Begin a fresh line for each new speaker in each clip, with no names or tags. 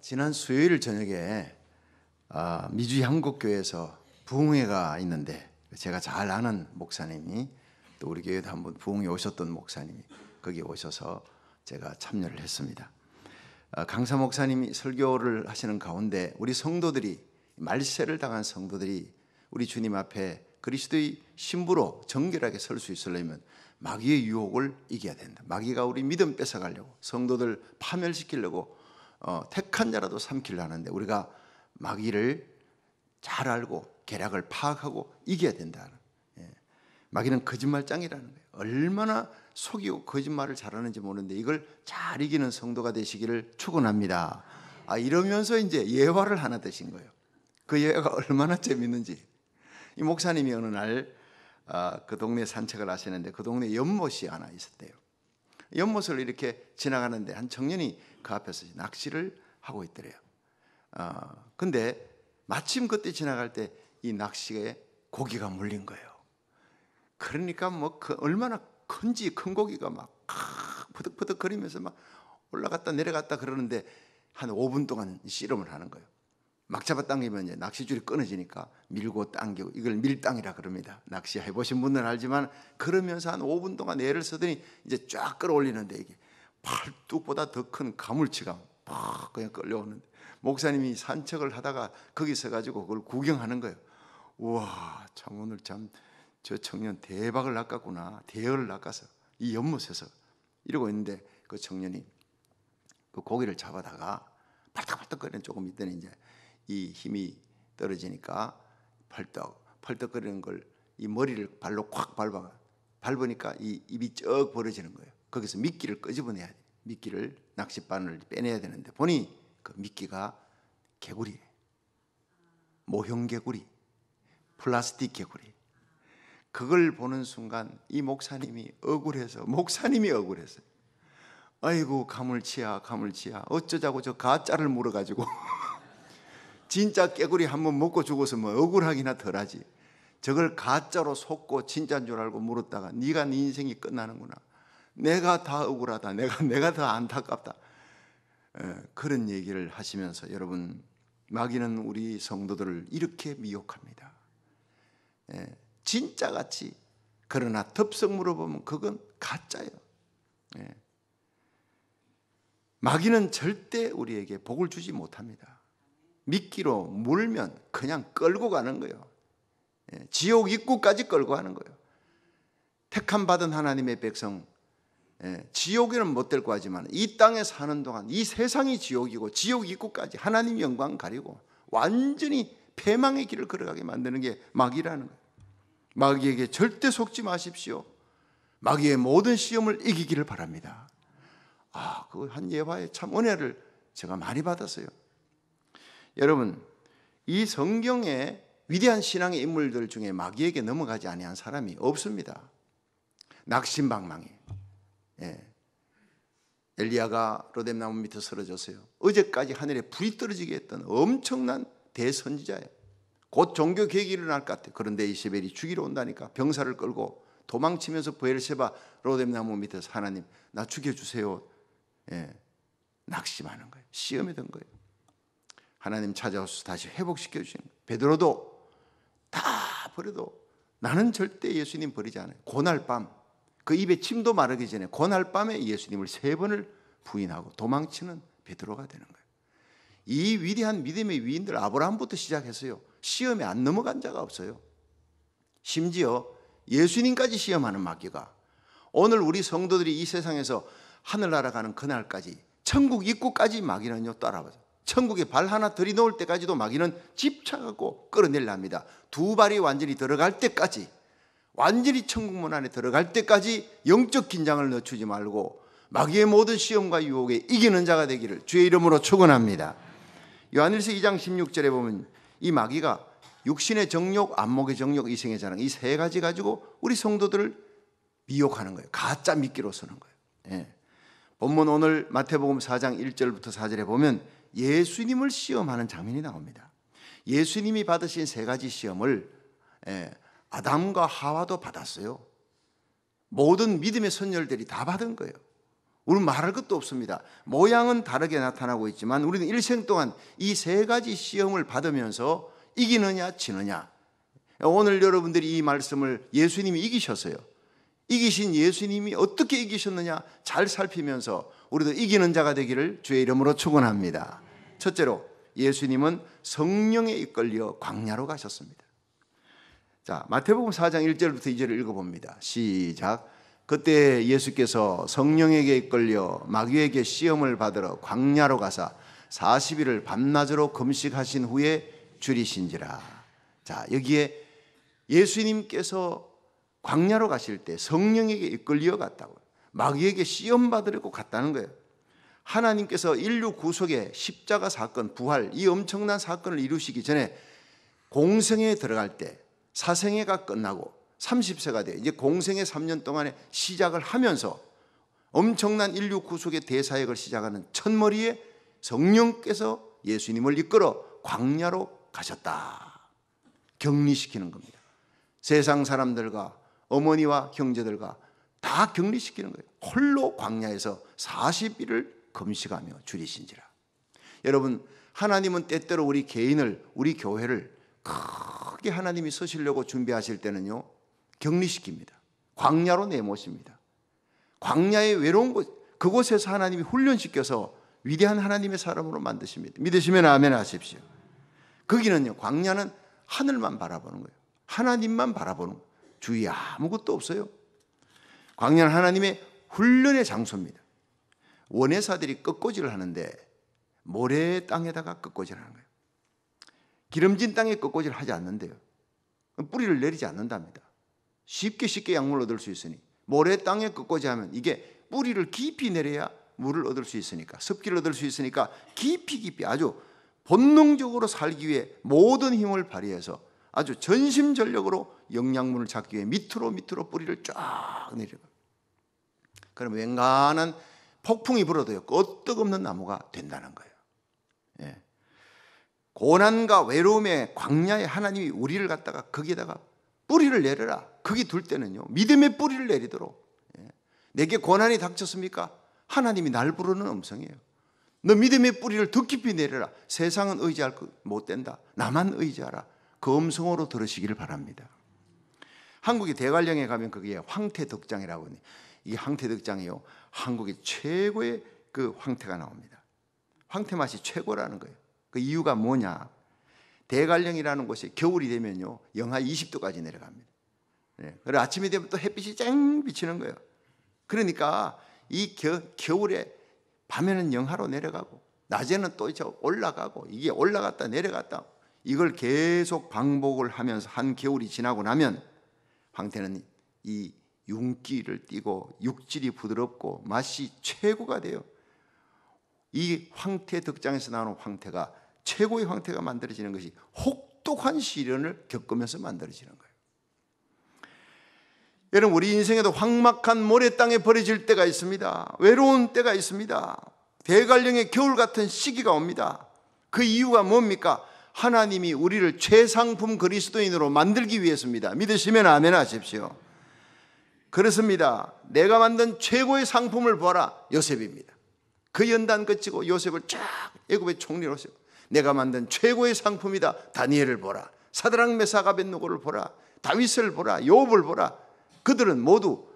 지난 수요일 저녁에 미주리 한국교회에서 부흥회가 있는데 제가 잘 아는 목사님이 또 우리 교회도 한번 부흥회 오셨던 목사님이 거기 오셔서 제가 참여를 했습니다. 강사 목사님이 설교를 하시는 가운데 우리 성도들이 말세를 당한 성도들이 우리 주님 앞에 그리스도의 신부로 정결하게 설 수 있으려면 마귀의 유혹을 이겨야 된다. 마귀가 우리 믿음 뺏어가려고 성도들 파멸시키려고 택한 자라도 삼키려 하는데 우리가 마귀를 잘 알고 계략을 파악하고 이겨야 된다. 마귀는 거짓말장이라는 거예요. 얼마나 속이고 거짓말을 잘하는지 모르는데 이걸 잘 이기는 성도가 되시기를 축원합니다. 이러면서 이제 예화를 하나 드신 거예요. 그 예화가 얼마나 재밌는지. 이 목사님이 어느 날 그 동네 산책을 하시는데 그 동네 연못이 하나 있었대요. 연못을 이렇게 지나가는데 한 청년이 그 앞에서 낚시를 하고 있더래요. 근데 마침 그때 지나갈 때 이 낚시에 고기가 물린 거예요. 그러니까 얼마나 큰지 큰 고기가 막 퍼득퍼득 거리면서 막 올라갔다 내려갔다 그러는데 한 5분 동안 씨름을 하는 거예요. 막 잡아당기면 이제 낚시줄이 끊어지니까 밀고 당기고 이걸 밀당이라 그럽니다. 낚시 해보신 분들은 알지만 그러면서 한 5분 동안 애를 쓰더니 이제 쫙 끌어올리는데 이게 팔뚝보다 더 큰 가물치가 막 그냥 끌려오는데 목사님이 산책을 하다가 거기 서가지고 그걸 구경하는 거예요. 우와, 참 오늘 참 저 청년 대박을 낚았구나. 대여를 낚아서 이 연못에서 이러고 있는데 그 청년이 그 고기를 잡아다가 팔딱팔딱거리는 조금 있더니 이제 이 힘이 떨어지니까 펄떡거리는 걸 이 머리를 발로 콱 밟으니까 이 입이 쩍 벌어지는 거예요. 거기서 미끼를 끄집어내야 돼. 미끼를 낚싯바늘을 빼내야 되는데 보니 그 미끼가 개구리예요. 모형 개구리, 플라스틱 개구리. 그걸 보는 순간 이 목사님이 억울해서 아이고 가물치야 어쩌자고 저 가짜를 물어가지고 진짜 개구리 한번 먹고 죽어서 뭐 억울하기나 덜하지. 저걸 가짜로 속고 진짜인 줄 알고 물었다가 네가 네 인생이 끝나는구나. 내가 다 억울하다. 내가 더 안타깝다. 그런 얘기를 하시면서 여러분, 마귀는 우리 성도들을 이렇게 미혹합니다. 진짜같이. 그러나 덥석 물어보면 그건 가짜예요. 마귀는 절대 우리에게 복을 주지 못합니다. 미끼로 물면 그냥 끌고 가는 거예요. 지옥 입구까지 끌고 가는 거예요. 택함 받은 하나님의 백성, 지옥에는 못 데리고 가지만 이 땅에 사는 동안 이 세상이 지옥이고 지옥 입구까지 하나님 영광 가리고 완전히 패망의 길을 걸어가게 만드는 게 마귀라는 거예요. 마귀에게 절대 속지 마십시오. 마귀의 모든 시험을 이기기를 바랍니다. 그 한 예화에 참 은혜를 제가 많이 받았어요. 여러분, 이 성경의 위대한 신앙의 인물들 중에 마귀에게 넘어가지 아니한 사람이 없습니다. 낙심방망이. 엘리야가 로뎀나무 밑에 쓰러졌어요. 어제까지 하늘에 불이 떨어지게 했던 엄청난 대선지자예요. 곧 종교 개혁이 일어날 것 같아요. 그런데 이세벨이 죽이러 온다니까 병사를 끌고 도망치면서 브엘세바 로뎀나무 밑에서 하나님 나 죽여주세요. 낙심하는 거예요. 시험에 든 거예요. 하나님 찾아와서 다시 회복시켜 주시는 거예요. 베드로도 다 버려도 나는 절대 예수님 버리지 않아요. 고날 밤 그 입에 침도 마르기 전에 고날 밤에 예수님을 3번을 부인하고 도망치는 베드로가 되는 거예요. 이 위대한 믿음의 위인들 아브라함부터 시작했어요. 시험에 안 넘어간 자가 없어요. 심지어 예수님까지 시험하는 마귀가 오늘 우리 성도들이 이 세상에서 하늘나라 가는 그날까지 천국 입구까지 마귀는요 따라와요. 천국에 발 하나 들이놓을 때까지도 마귀는 집착하고 끌어내려 합니다. 2발이 완전히 들어갈 때까지, 완전히 천국 문 안에 들어갈 때까지 영적 긴장을 늦추지 말고 마귀의 모든 시험과 유혹에 이기는 자가 되기를 주의 이름으로 축원합니다. 요한일서 2장 16절에 보면 이 마귀가 육신의 정욕, 안목의 정욕, 이생의 자랑 이 3가지 가지고 우리 성도들을 미혹하는 거예요. 가짜 미끼로 쓰는 거예요. 본문 오늘 마태복음 4장 1절부터 4절에 보면 예수님을 시험하는 장면이 나옵니다. 예수님이 받으신 3가지 시험을 아담과 하와도 받았어요. 모든 믿음의 선열들이 다 받은 거예요. 우리는 말할 것도 없습니다. 모양은 다르게 나타나고 있지만 우리는 일생 동안 이 세 가지 시험을 받으면서 이기느냐 지느냐. 오늘 여러분들이 이 말씀을 예수님이 이기셨어요. 이기신 예수님이 어떻게 이기셨느냐 잘 살피면서 우리도 이기는 자가 되기를 주의 이름으로 축원합니다. 첫째로 예수님은 성령에 이끌려 광야로 가셨습니다. 자, 마태복음 4장 1절부터 2절을 읽어봅니다. 시작. 그때 예수께서 성령에게 이끌려 마귀에게 시험을 받으러 광야로 가사 40일을 밤낮으로 금식하신 후에 줄이신지라. 자, 여기에 예수님께서 광야로 가실 때 성령에게 이끌려 갔다고, 마귀에게 시험 받으려고 갔다는 거예요. 하나님께서 인류 구속의 십자가 사건, 부활, 이 엄청난 사건을 이루시기 전에 공생에 들어갈 때 사생애가 끝나고 30세가 돼 이제 공생의 3년 동안에 시작을 하면서 엄청난 인류 구속의 대사역을 시작하는 첫머리에 성령께서 예수님을 이끌어 광야로 가셨다. 격리시키는 겁니다. 세상 사람들과 어머니와 형제들과 다 격리시키는 거예요. 홀로 광야에서 40일을 금식하며 줄이신지라. 여러분, 하나님은 때때로 우리 개인을, 우리 교회를 크게 하나님이 쓰시려고 준비하실 때는요, 격리시킵니다. 광야로 내모십니다. 광야의 외로운 곳, 그곳에서 하나님이 훈련시켜서 위대한 하나님의 사람으로 만드십니다. 믿으시면 아멘 하십시오. 거기는요, 광야는 하늘만 바라보는 거예요. 하나님만 바라보는 거예요. 주위에 아무것도 없어요. 광야는 하나님의 훈련의 장소입니다. 원예사들이 꺾고질을 하는데 모래 땅에다가 꺾고질을 하는 거예요. 기름진 땅에 꺾고질을 하지 않는데요, 뿌리를 내리지 않는답니다. 쉽게 약물을 얻을 수 있으니 모래 땅에 꺾고질하면 이게 뿌리를 깊이 내려야 물을 얻을 수 있으니까, 습기를 얻을 수 있으니까 깊이 아주 본능적으로 살기 위해 모든 힘을 발휘해서 아주 전심전력으로 영양분을 찾기 위해 밑으로 뿌리를 쫙 내려가요. 그럼 웬간한 폭풍이 불어도요, 끄떡없는 나무가 된다는 거예요. 예. 고난과 외로움의 광야에 하나님이 우리를 갖다가 거기에다가 뿌리를 내려라. 거기 둘 때는요, 믿음의 뿌리를 내리도록. 예. 내게 고난이 닥쳤습니까? 하나님이 날 부르는 음성이에요. 너 믿음의 뿌리를 더 깊이 내려라. 세상은 의지할 것 못 된다. 나만 의지하라. 그 음성으로 들으시기를 바랍니다. 한국의 대관령에 가면 거기에 황태덕장이라고 하니, 이 황태덕장이요, 한국의 최고의 그 황태가 나옵니다. 황태 맛이 최고라는 거예요. 그 이유가 뭐냐? 대관령이라는 곳이 겨울이 되면요, 영하 20도까지 내려갑니다. 네. 그리고 아침이 되면 또 햇빛이 쨍 비치는 거예요. 그러니까 이 겨울에 밤에는 영하로 내려가고 낮에는 또 올라가고, 이게 올라갔다 내려갔다, 이걸 계속 반복을 하면서 한 겨울이 지나고 나면 황태는 이 윤기를 띠고 육질이 부드럽고 맛이 최고가 돼요. 이 황태 덕장에서 나오는 황태가, 최고의 황태가 만들어지는 것이 혹독한 시련을 겪으면서 만들어지는 거예요. 여러분, 우리 인생에도 황막한 모래 땅에 버려질 때가 있습니다. 외로운 때가 있습니다. 대관령의 겨울 같은 시기가 옵니다. 그 이유가 뭡니까? 하나님이 우리를 최상품 그리스도인으로 만들기 위해서입니다. 믿으시면 아멘 하십시오. 그렇습니다. 내가 만든 최고의 상품을 보아라. 요셉입니다. 그 연단 거치고 요셉을 쫙 애굽의 총리로 세워. 내가 만든 최고의 상품이다. 다니엘을 보라. 사드락 메삭 아벳느고를 보라. 다윗을 보라. 욥을 보라. 그들은 모두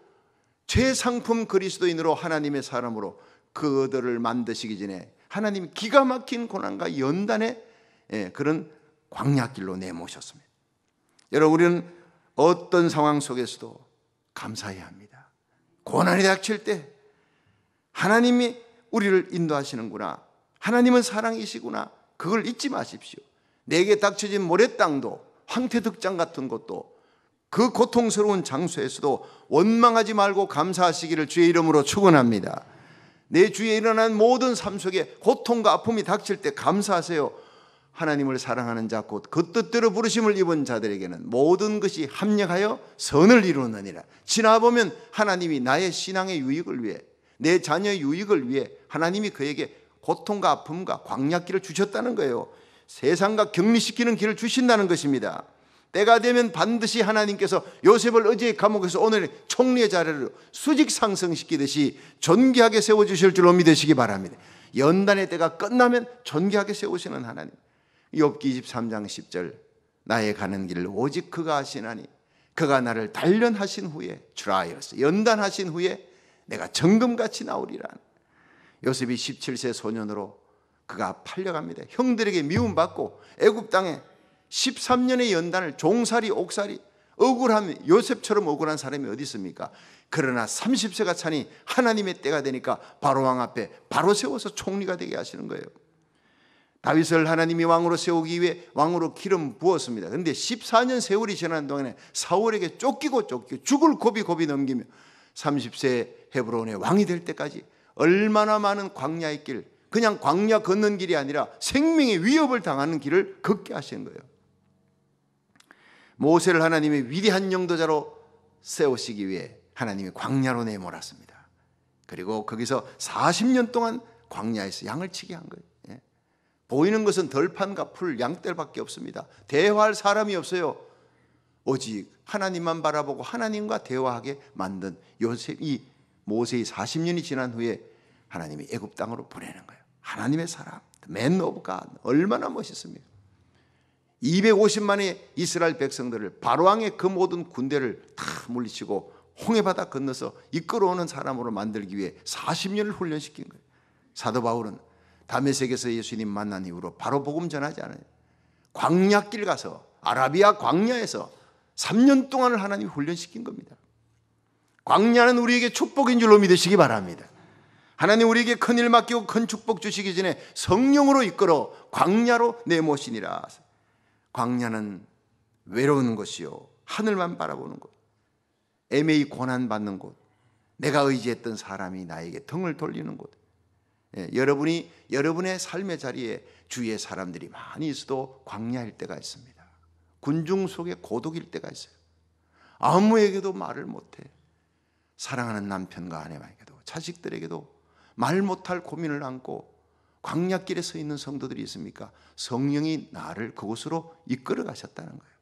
최상품 그리스도인으로, 하나님의 사람으로 그들을 만드시기 전에 하나님이 기가 막힌 고난과 연단의 그런 광야길로 내모셨습니다. 여러분, 우리는 어떤 상황 속에서도 감사해야 합니다. 고난이 닥칠 때 하나님이 우리를 인도하시는구나, 하나님은 사랑이시구나, 그걸 잊지 마십시오. 내게 닥쳐진 모래땅도, 황태덕장 같은 것도, 그 고통스러운 장소에서도 원망하지 말고 감사하시기를 주의 이름으로 축원합니다. 내 주위에 일어난 모든 삶 속에 고통과 아픔이 닥칠 때 감사하세요. 하나님을 사랑하는 자, 곧 그 뜻대로 부르심을 입은 자들에게는 모든 것이 합력하여 선을 이루느니라. 지나보면 하나님이 나의 신앙의 유익을 위해, 내 자녀의 유익을 위해 하나님이 그에게 고통과 아픔과 광야길을 주셨다는 거예요. 세상과 격리시키는 길을 주신다는 것입니다. 때가 되면 반드시 하나님께서 요셉을 어제 감옥에서 오늘 총리의 자리로 수직 상승시키듯이 존귀하게 세워주실 줄로 믿으시기 바랍니다. 연단의 때가 끝나면 존귀하게 세우시는 하나님. 욥기 23장 10절, 나의 가는 길을 오직 그가 아시나니 그가 나를 단련하신 후에, 트라이어스, 연단하신 후에 내가 정금같이 나오리라. 요셉이 17세 소년으로 그가 팔려갑니다. 형들에게 미움받고 애굽 땅에 13년의 연단을, 종살이, 옥살이, 억울함, 요셉처럼 억울한 사람이 어디 있습니까? 그러나 30세가 차니 하나님의 때가 되니까 바로왕 앞에 바로 세워서 총리가 되게 하시는 거예요. 다윗을 하나님이 왕으로 세우기 위해 왕으로 기름 부었습니다. 그런데 14년 세월이 지난 동안에 사울에게 쫓기고 죽을 고비 넘기며 30세 헤브론의 왕이 될 때까지 얼마나 많은 광야의 길, 그냥 광야 걷는 길이 아니라 생명의 위협을 당하는 길을 걷게 하신 거예요. 모세를 하나님의 위대한 영도자로 세우시기 위해 하나님이 광야로 내몰았습니다. 그리고 거기서 40년 동안 광야에서 양을 치게 한 거예요. 보이는 것은 들판과 풀, 양떼밖에 없습니다. 대화할 사람이 없어요. 오직 하나님만 바라보고 하나님과 대화하게 만든 요셉이, 모세의 40년이 지난 후에 하나님이 애굽 땅으로 보내는 거예요. 하나님의 사람, Man of God, 얼마나 멋있습니까? 250만의 이스라엘 백성들을, 바로왕의 그 모든 군대를 다 물리치고 홍해바다 건너서 이끌어오는 사람으로 만들기 위해 40년을 훈련시킨 거예요. 사도 바울은 다메섹에서 예수님 만난 이후로 바로 복음 전하지 않아요. 광야길 가서, 아라비아 광야에서 3년 동안을 하나님이 훈련시킨 겁니다. 광야는 우리에게 축복인 줄로 믿으시기 바랍니다. 하나님 우리에게 큰일 맡기고 큰 축복 주시기 전에 성령으로 이끌어 광야로 내모시니라. 광야는 외로운 곳이요, 하늘만 바라보는 곳, 애매히 고난받는 곳, 내가 의지했던 사람이 나에게 등을 돌리는 곳. 여러분이 여러분의 삶의 자리에 주위에 사람들이 많이 있어도 광야일 때가 있습니다. 군중 속에 고독일 때가 있어요. 아무에게도 말을 못해. 사랑하는 남편과 아내에게도, 자식들에게도 말 못할 고민을 안고 광야길에 서 있는 성도들이 있습니까? 성령이 나를 그곳으로 이끌어 가셨다는 거예요.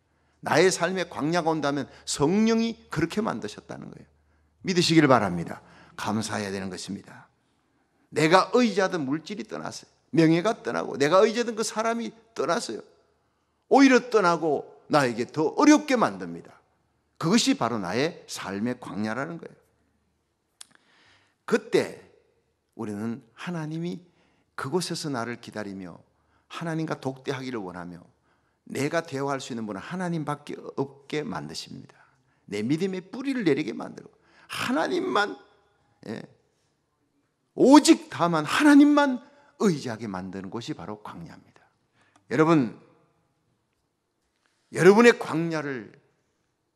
나의 삶에 광야가 온다면 성령이 그렇게 만드셨다는 거예요. 믿으시길 바랍니다. 감사해야 되는 것입니다. 내가 의지하던 물질이 떠났어요. 명예가 떠나고 내가 의지하던 그 사람이 떠났어요. 오히려 떠나고 나에게 더 어렵게 만듭니다. 그것이 바로 나의 삶의 광야라는 거예요. 그때 우리는 하나님이 그곳에서 나를 기다리며 하나님과 독대하기를 원하며 내가 대화할 수 있는 분은 하나님밖에 없게 만드십니다. 내 믿음의 뿌리를 내리게 만들고 하나님만, 오직 다만 하나님만 의지하게 만드는 곳이 바로 광야입니다. 여러분, 여러분의 광야를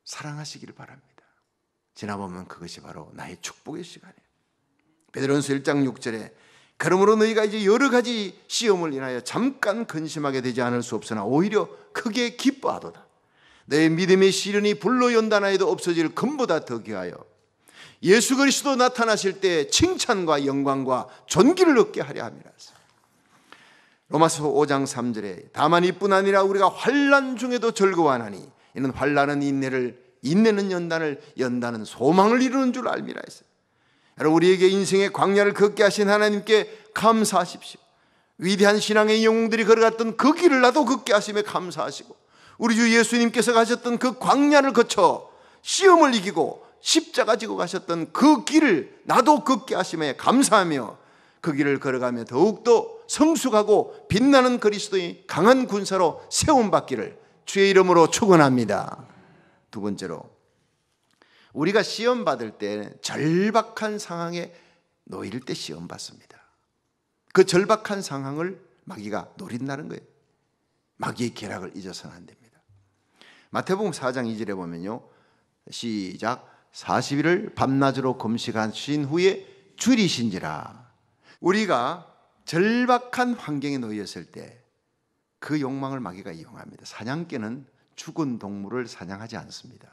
사랑하시기를 바랍니다. 지나보면 그것이 바로 나의 축복의 시간이에요. 베드로전서 1장 6절에 그러므로 너희가 이제 여러 가지 시험을 인하여 잠깐 근심하게 되지 않을 수 없으나 오히려 크게 기뻐하도다. 너의 믿음의 시련이 불로 연단하여도 없어질 금보다 더 귀하여 예수 그리스도 나타나실 때 칭찬과 영광과 존귀를 얻게 하려 함이라. 로마서 5장 3절에 다만 이뿐 아니라 우리가 환난 중에도 즐거워하나니 이는 환난은 인내를, 인내는 연단을, 연단은 소망을 이루는 줄 알미라 했어요. 여러분, 우리에게 인생의 광야를 걷게 하신 하나님께 감사하십시오. 위대한 신앙의 영웅들이 걸어갔던 그 길을 나도 걷게 하심에 감사하시고, 우리 주 예수님께서 가셨던 그 광야를 거쳐 시험을 이기고 십자가 지고 가셨던 그 길을 나도 걷게 하심에 감사하며 그 길을 걸어가며 더욱더 성숙하고 빛나는 그리스도의 강한 군사로 세움받기를 주의 이름으로 축원합니다. 두 번째로, 우리가 시험 받을 때 절박한 상황에 놓일 때 시험 받습니다. 그 절박한 상황을 마귀가 노린다는 거예요. 마귀의 계략을 잊어서는 안 됩니다. 마태복음 4장 2절에 보면요, 시작. 40일을 밤낮으로 금식하신 후에 줄이신지라. 우리가 절박한 환경에 놓였을 때 그 욕망을 마귀가 이용합니다. 사냥개는 죽은 동물을 사냥하지 않습니다.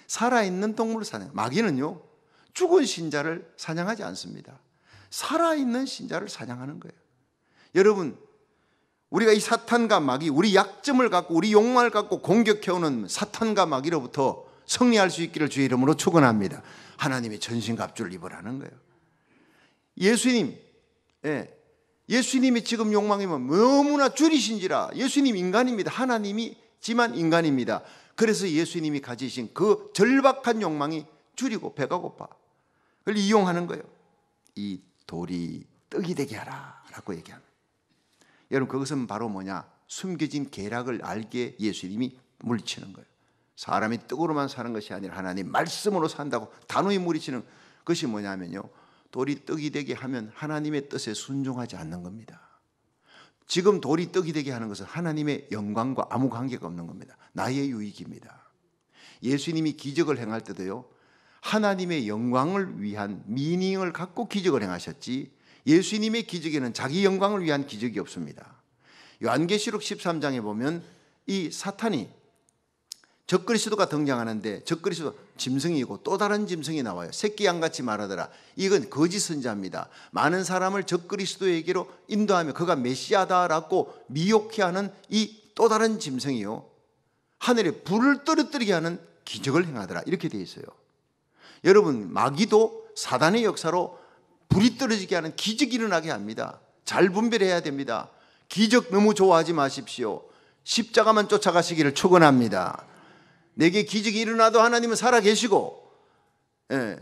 살아있는 동물을 사냥. 마귀는요, 죽은 신자를 사냥하지 않습니다. 살아있는 신자를 사냥하는 거예요. 여러분, 우리가 이 사탄과 마귀, 우리 약점을 갖고 우리 욕망을 갖고 공격해오는 사탄과 마귀로부터 승리할 수 있기를 주의 이름으로 축원합니다. 하나님의 전신갑주를 입으라는 거예요. 예수님이 지금 욕망이면 너무나 줄이신지라. 예수님 인간입니다. 하나님이지만 인간입니다. 그래서 예수님이 가지신 그 절박한 욕망이 줄이고 배가 고파. 그걸 이용하는 거예요. 이 돌이 떡이 되게 하라 라고 얘기하는. 여러분, 그것은 바로 뭐냐? 숨겨진 계략을 알게 예수님이 물리치는 거예요. 사람이 떡으로만 사는 것이 아니라 하나님 말씀으로 산다고 단호히 물리치는 것이 뭐냐면요, 돌이 떡이 되게 하면 하나님의 뜻에 순종하지 않는 겁니다. 지금 돌이 떡이 되게 하는 것은 하나님의 영광과 아무 관계가 없는 겁니다. 나의 유익입니다. 예수님이 기적을 행할 때도요, 하나님의 영광을 위한 미닝을 갖고 기적을 행하셨지, 예수님의 기적에는 자기 영광을 위한 기적이 없습니다. 요한계시록 13장에 보면 이 사탄이 적그리스도가 등장하는데, 적그리스도 짐승이고 또 다른 짐승이 나와요. 새끼 양같이 말하더라. 이건 거짓 선지자입니다. 많은 사람을 적그리스도에게로 인도하며 그가 메시아다라고 미혹해 하는 이 또 다른 짐승이요, 하늘에 불을 떨어뜨리게 하는 기적을 행하더라. 이렇게 되어 있어요. 여러분, 마귀도 사단의 역사로 불이 떨어지게 하는 기적이 일어나게 합니다. 잘 분별해야 됩니다. 기적 너무 좋아하지 마십시오. 십자가만 쫓아가시기를 축원합니다. 내게 기적이 일어나도 하나님은 살아계시고,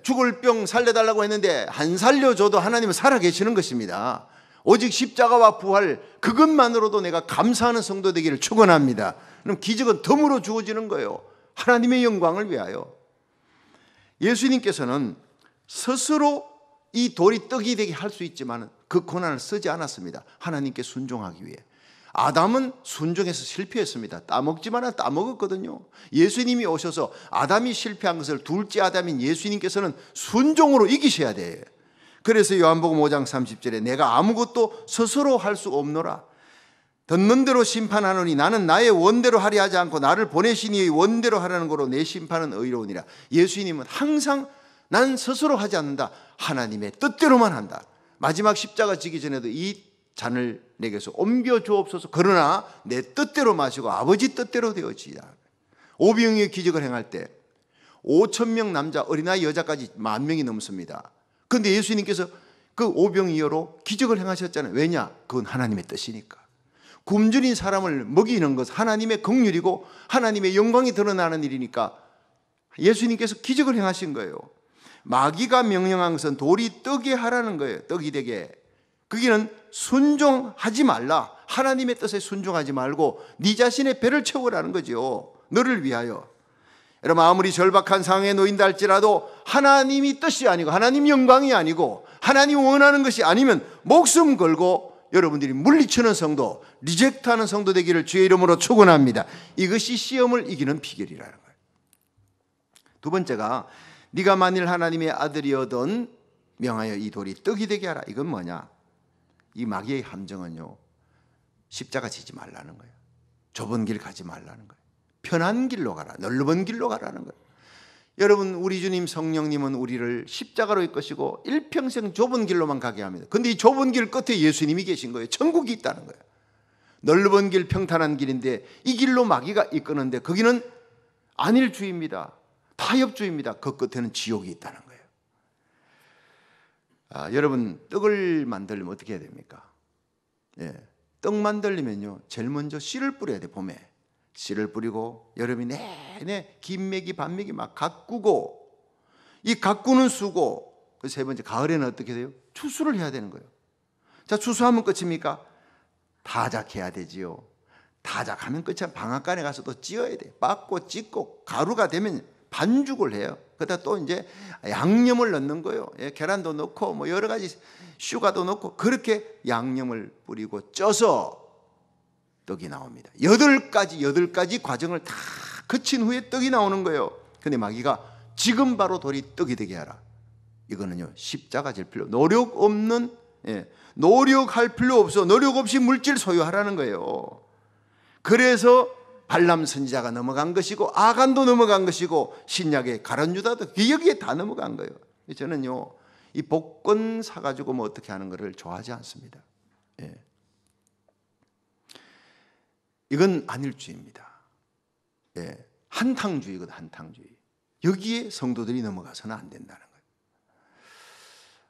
죽을 병 살려달라고 했는데 안 살려줘도 하나님은 살아계시는 것입니다. 오직 십자가와 부활, 그것만으로도 내가 감사하는 성도 되기를 축원합니다. 그럼 기적은 덤으로 주어지는 거예요. 하나님의 영광을 위하여. 예수님께서는 스스로 이 돌이 떡이 되게 할 수 있지만 그 고난을 쓰지 않았습니다. 하나님께 순종하기 위해. 아담은 순종해서 실패했습니다. 따먹지만 따먹었거든요. 예수님이 오셔서 아담이 실패한 것을 둘째 아담인 예수님께서는 순종으로 이기셔야 돼요. 그래서 요한복음 5장 30절에 내가 아무것도 스스로 할 수 없노라. 듣는 대로 심판하노니 나는 나의 원대로 하리 하지 않고 나를 보내신 이의 원대로 하라는 거로 내 심판은 의로우니라. 예수님은 항상 난 스스로 하지 않는다. 하나님의 뜻대로만 한다. 마지막 십자가 지기 전에도 이 잔을 내게서 옮겨 주옵소서. 그러나 내 뜻대로 마시고 아버지 뜻대로 되어지이다. 오병이의 기적을 행할 때 5,000명 남자, 어린아이, 여자까지 10,000명이 넘습니다. 그런데 예수님께서 그 오병이어로 기적을 행하셨잖아요. 왜냐? 그건 하나님의 뜻이니까. 굶주린 사람을 먹이는 것 하나님의 긍휼이고 하나님의 영광이 드러나는 일이니까 예수님께서 기적을 행하신 거예요. 마귀가 명령한 것은 돌이 떡이 하라는 거예요. 떡이 되게. 거기는 순종하지 말라. 하나님의 뜻에 순종하지 말고 네 자신의 배를 채우라는 거죠. 너를 위하여. 여러분, 아무리 절박한 상황에 놓인다 할지라도 하나님이 뜻이 아니고 하나님 영광이 아니고 하나님 원하는 것이 아니면 목숨 걸고 여러분들이 물리치는 성도, 리젝트하는 성도 되기를 주의 이름으로 축원합니다. 이것이 시험을 이기는 비결이라는 거예요. 두 번째가 네가 만일 하나님의 아들이어든 명하여 이 돌이 떡이 되게 하라. 이건 뭐냐? 이 마귀의 함정은요, 십자가 지지 말라는 거예요. 좁은 길 가지 말라는 거예요. 편한 길로 가라, 넓은 길로 가라는 거예요. 여러분, 우리 주님 성령님은 우리를 십자가로 이끄시고 일평생 좁은 길로만 가게 합니다. 그런데 이 좁은 길 끝에 예수님이 계신 거예요. 천국이 있다는 거예요. 넓은 길, 평탄한 길인데 이 길로 마귀가 이끄는데 거기는 안일주의입니다. 타협주의입니다. 그 끝에는 지옥이 있다는 거예요. 여러분, 떡을 만들려면 어떻게 해야 됩니까? 떡 만들려면요, 제일 먼저 씨를 뿌려야 돼. 봄에 씨를 뿌리고 여름이 내내 김매기 반매기 막 가꾸고, 이 가꾸는 수고, 그 세 번째 가을에는 어떻게 돼요? 추수를 해야 되는 거예요. 자, 추수하면 끝입니까? 타작해야 되지요. 타작하면 끝이야. 방앗간에 가서 또 찧어야 돼. 빻고 찢고 가루가 되면 반죽을 해요. 그러다 또 이제 양념을 넣는 거예요. 계란도 넣고 뭐 여러 가지 슈가도 넣고 그렇게 양념을 뿌리고 쪄서 떡이 나옵니다. 8가지 과정을 다 거친 후에 떡이 나오는 거예요. 근데 마귀가 지금 바로 돌이 떡이 되게 하라. 이거는요, 십자가 질 필요, 노력 없는, 노력할 필요 없어. 노력 없이 물질 소유하라는 거예요. 그래서 발람 선지자가 넘어간 것이고 아간도 넘어간 것이고 신약의 가룟 유다도 여기에 다 넘어간 거예요. 저는요, 이 복권 사가지고 뭐 어떻게 하는 거를 좋아하지 않습니다. 이건 안일주의입니다. 예, 한탕주의거든, 한탕주의. 여기에 성도들이 넘어가서는 안 된다는 거예요.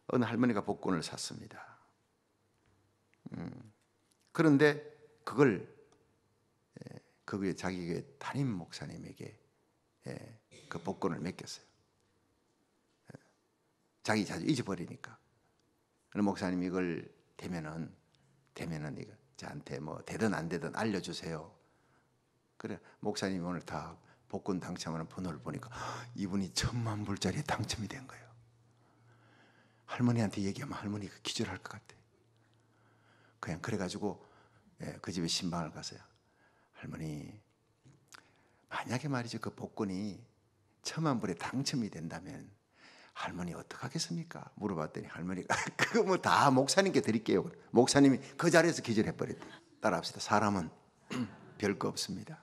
어느 할머니가 복권을 샀습니다. 그런데 그걸 자기 교회 담임 목사님에게 그 복권을 맡겼어요. 자기 자주 잊어버리니까. 목사님 이걸 되면은 이거 저한테 뭐 되든 안 되든 알려주세요. 그래 목사님이 오늘 다 복권 당첨하는 번호를 보니까 이분이 1,000만 불짜리에 당첨이 된 거예요. 할머니한테 얘기하면 할머니가 기절할 것 같아. 그냥 그래가지고 그 집에 신방을 갔어요. 할머니, 만약에 말이죠 그 복권이 1,000만 불에 당첨이 된다면 할머니 어떡하겠습니까? 물어봤더니 할머니가 그거 뭐 다 목사님께 드릴게요. 목사님이 그 자리에서 기절해버렸대요. 따라합시다. 사람은 별거 없습니다.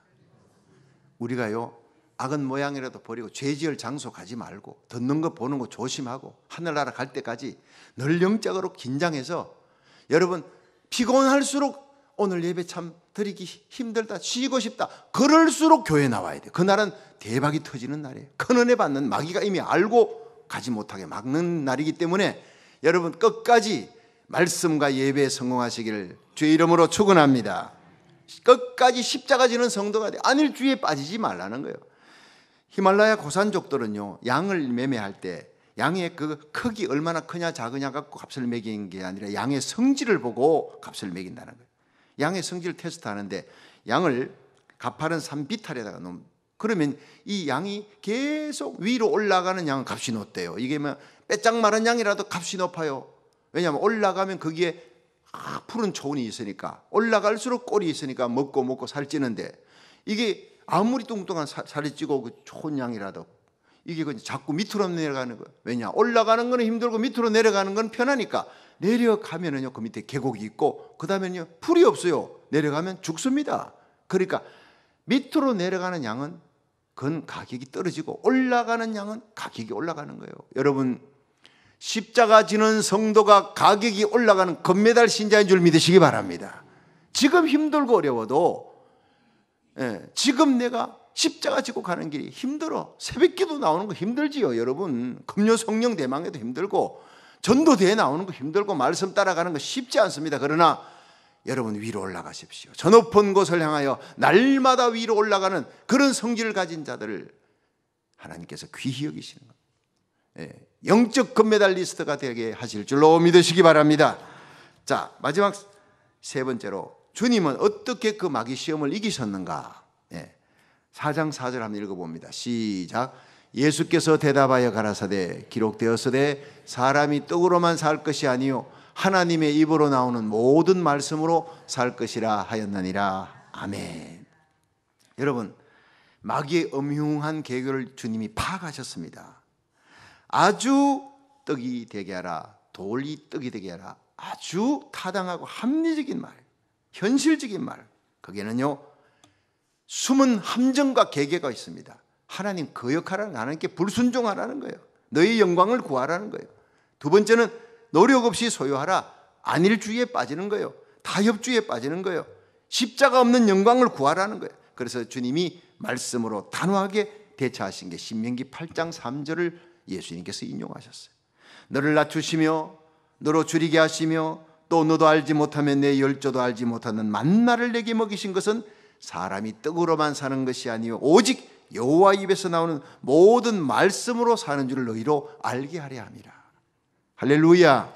우리가요 악은 모양이라도 버리고 죄 지을 장소 가지 말고 듣는 거 보는 거 조심하고 하늘나라 갈 때까지 늘 영적으로 긴장해서, 여러분 피곤할수록 오늘 예배 참 드리기 힘들다, 쉬고 싶다, 그럴수록 교회 나와야 돼요. 그날은 대박이 터지는 날이에요. 큰 은혜 받는, 마귀가 이미 알고 가지 못하게 막는 날이기 때문에 여러분 끝까지 말씀과 예배에 성공하시기를 주의 이름으로 축원합니다. 끝까지 십자가 지는 성도가 돼. 안일주의에 빠지지 말라는 거예요. 히말라야 고산족들은요 양을 매매할 때 양의 그 크기 얼마나 크냐 작으냐 갖고 값을 매기는 게 아니라 양의 성질을 보고 값을 매긴다는 거예요. 양의 성질을 테스트하는데 양을 가파른 산 비탈에다가 놓으면, 그러면 이 양이 계속 위로 올라가는 양은 값이 높대요. 이게 뭐 빼짝 마른 양이라도 값이 높아요. 왜냐하면 올라가면 거기에 푸른 초원이 있으니까, 올라갈수록 꼴이 있으니까 먹고 살찌는데, 이게 아무리 뚱뚱한 살이 찌고 그 좋은 양이라도 이게 자꾸 밑으로 내려가는 거예요. 왜냐? 올라가는 거는 힘들고 밑으로 내려가는 건 편하니까. 내려가면은요 그 밑에 계곡이 있고 그 다음에는요 풀이 없어요. 내려가면 죽습니다. 그러니까 밑으로 내려가는 양은 그건 가격이 떨어지고 올라가는 양은 가격이 올라가는 거예요. 여러분 십자가 지는 성도가 가격이 올라가는 금메달 신자인 줄 믿으시기 바랍니다. 지금 힘들고 어려워도 지금 내가 십자가 지고 가는 길이 힘들어. 새벽기도 나오는 거 힘들지요. 여러분 금요 성령 대망에도 힘들고 전도대회 나오는 거 힘들고 말씀 따라가는 거 쉽지 않습니다. 그러나 여러분 위로 올라가십시오. 저 높은 곳을 향하여 날마다 위로 올라가는 그런 성질을 가진 자들을 하나님께서 귀히 여기시는 겁니다. 영적 금메달리스트가 되게 하실 줄로 믿으시기 바랍니다. 자, 마지막 세 번째로 주님은 어떻게 그 마귀 시험을 이기셨는가? 4장 4절 한번 읽어봅니다. 시작. 예수께서 대답하여 가라사대 기록되었으되 사람이 떡으로만 살 것이 아니요 하나님의 입으로 나오는 모든 말씀으로 살 것이라 하였느니라. 아멘. 여러분 마귀의 음흉한 계교를 주님이 파악하셨습니다. 아주 떡이 되게 하라, 돌이 떡이 되게 하라. 아주 타당하고 합리적인 말, 현실적인 말. 거기에는요 숨은 함정과 계계가 있습니다. 하나님 거역하라는, 하나님께 불순종하라는 거예요. 너희 영광을 구하라는 거예요. 두 번째는 노력 없이 소유하라. 안일주의에 빠지는 거예요. 타협주의에 빠지는 거예요. 십자가 없는 영광을 구하라는 거예요. 그래서 주님이 말씀으로 단호하게 대처하신 게 신명기 8장 3절을 예수님께서 인용하셨어요. 너를 낮추시며 너로 줄이게 하시며 또 너도 알지 못하면 내 열조도 알지 못하는 만나를 내게 먹이신 것은 사람이 떡으로만 사는 것이 아니요 오직 여호와 입에서 나오는 모든 말씀으로 사는 줄을 너희로 알게 하려 함이라. 할렐루야.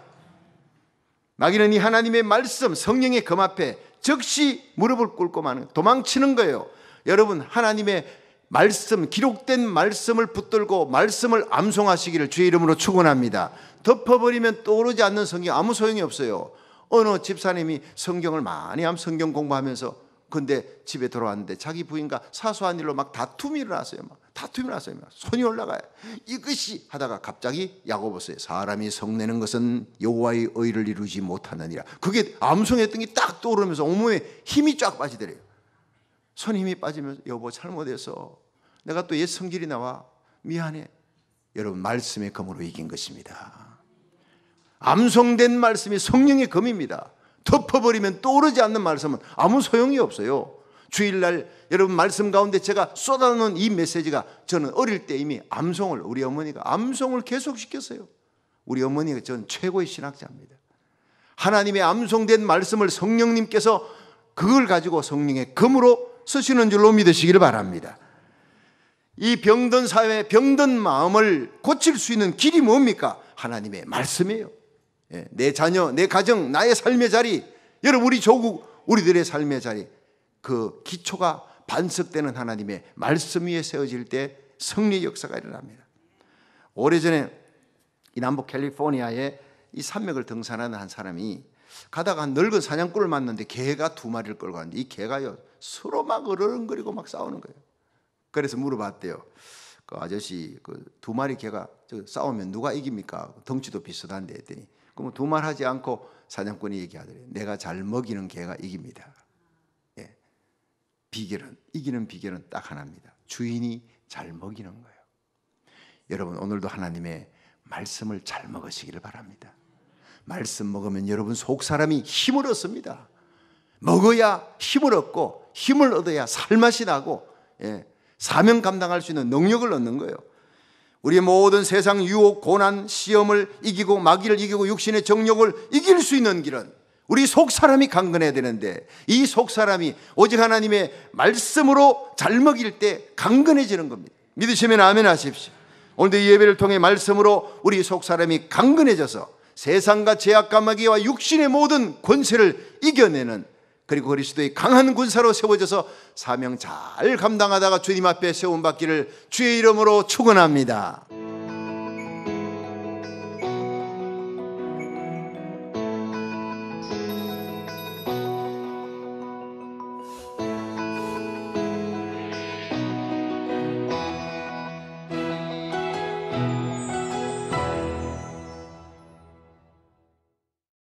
마귀는 이 하나님의 말씀, 성령의 검 앞에 즉시 무릎을 꿇고 도망치는 거예요. 여러분 하나님의 말씀, 기록된 말씀을 붙들고 말씀을 암송하시기를 주의 이름으로 축원합니다. 덮어버리면 떠오르지 않는 성경 아무 소용이 없어요. 어느 집사님이 성경을 많이 성경 공부하면서 근데 집에 돌아왔는데 자기 부인과 사소한 일로 막 다툼이 일어났어요. 손이 올라가요. 이것이 하다가 갑자기 야고보서에 사람이 성내는 것은 여호와의 의를 이루지 못하느니라. 그게 암송했던 게 딱 떠오르면서 온몸에 힘이 쫙 빠지더래요. 손 힘이 빠지면서 여보 잘못해서 내가 또 옛 성질이 나와 미안해. 여러분 말씀의 검으로 이긴 것입니다. 암송된 말씀이 성령의 검입니다. 덮어버리면 떠오르지 않는 말씀은 아무 소용이 없어요. 주일날 여러분 말씀 가운데 제가 쏟아놓은 이 메시지가 저는 어릴 때 이미 암송을, 우리 어머니가 암송을 계속시켰어요. 우리 어머니가 저는 최고의 신학자입니다. 하나님의 암송된 말씀을 성령님께서 그걸 가지고 성령의 검으로 쓰시는 줄로 믿으시기를 바랍니다. 이 병든 사회, 병든 마음을 고칠 수 있는 길이 뭡니까? 하나님의 말씀이에요. 내 자녀, 내 가정, 나의 삶의 자리, 여러분 우리 조국, 우리들의 삶의 자리, 그 기초가 반석되는 하나님의 말씀 위에 세워질 때 승리의 역사가 일어납니다. 오래전에 이 남부 캘리포니아에 이 산맥을 등산하는 한 사람이 가다가 한 늙은 사냥꾼을 만났는데 개가 2마리를 끌고 왔는데 이 개가요 서로 막 으르렁거리고 막 싸우는 거예요. 그래서 물어봤대요. 그 아저씨, 그 2마리 개가 싸우면 누가 이깁니까? 덩치도 비슷한데 했더니 그럼 2말 하지 않고 사냥꾼이 얘기하더래요. 내가 잘 먹이는 개가 이깁니다. 예. 비결은, 이기는 비결은 딱 하나입니다. 주인이 잘 먹이는 거예요. 여러분 오늘도 하나님의 말씀을 잘 먹으시기를 바랍니다. 말씀 먹으면 여러분 속 사람이 힘을 얻습니다. 먹어야 힘을 얻고 힘을 얻어야 살맛이 나고 사명 감당할 수 있는 능력을 얻는 거예요. 우리의 모든 세상 유혹, 고난, 시험을 이기고 마귀를 이기고 육신의 정욕을 이길 수 있는 길은 우리 속 사람이 강건해야 되는데 이 속 사람이 오직 하나님의 말씀으로 잘 먹일 때 강건해지는 겁니다. 믿으시면 아멘 하십시오. 오늘도 이 예배를 통해 말씀으로 우리 속 사람이 강건해져서 세상과 죄악과 마귀와 육신의 모든 권세를 이겨내는, 그리고 그리스도의 강한 군사로 세워져서 사명 잘 감당하다가 주님 앞에 세움받기를 주의 이름으로 축원합니다.